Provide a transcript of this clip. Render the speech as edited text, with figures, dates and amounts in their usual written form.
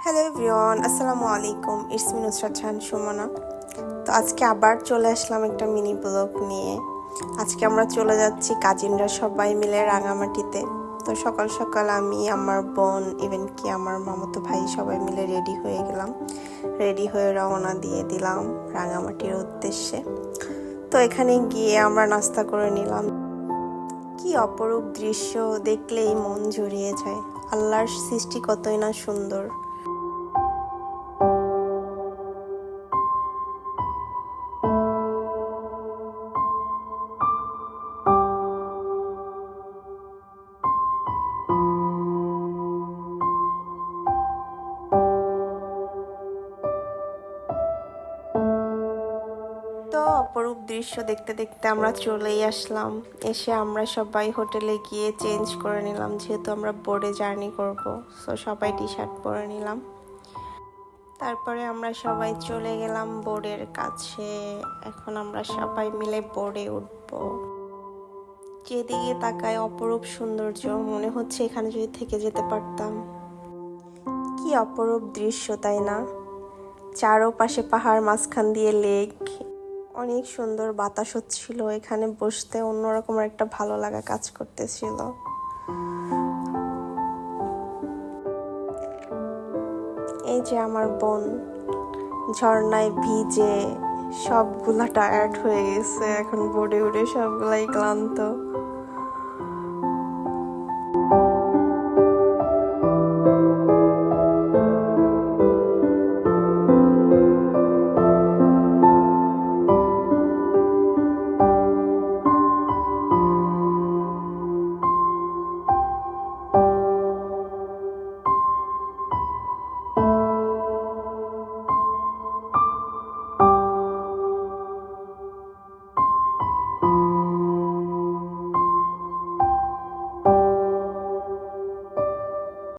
Hello everyone, আসসালামু আলাইকুম। It's me Nusrat Jahan Sumana. তো আজকে আবার চলে আসলাম একটা মিনি ব্লগ নিয়ে। আজকে আমরা চলে যাচ্ছি কাজিনরা সবাই মিলে রাঙামাটিতে। তো সকাল সকাল আমি, আমার বোন, ইভেন কি আমার মামাতো ভাই সবাই মিলে রেডি হয়ে গেলাম। রেডি হয়ে রওনা দিয়ে দিলাম রাঙামাটির উদ্দেশ্যে। তো এখানে গিয়ে আমরা নাস্তা করে নিলাম। কি অপরূপ দৃশ্য, দেখলেই মন জুড়িয়ে যায়। আল্লাহর সৃষ্টি কতই না সুন্দর। তো অপরূপ দৃশ্য দেখতে দেখতে আমরা চলেই আসলাম। এসে আমরা সবাই হোটেলে গিয়ে চেঞ্জ করে নিলাম, যেহেতু আমরা বোর্ডে জার্নি করব। সো সবাই টি শার্ট পরে নিলাম। তারপরে আমরা সবাই চলে গেলাম বোর্ডের কাছে। এখন আমরা সবাই মিলে বোর্ডে উঠবো। যেদিকে তাকায় অপরূপ সৌন্দর্য, মনে হচ্ছে এখানে যদি থেকে যেতে পারতাম। কি অপরূপ দৃশ্য, তাই না? চারোপাশে পাহাড়, মাঝখান দিয়ে লেক। অনেক সুন্দর বাতাস হচ্ছিল, এখানে বসতে অন্যরকম একটা ভালো লাগা কাজ করতেছিল। এই যে আমার বোন ঝর্ণায় ভিজে সবগুলা টায়ার্ড হয়ে গেছে, এখন বোর্ডে উঠে সবগুলাই ক্লান্ত।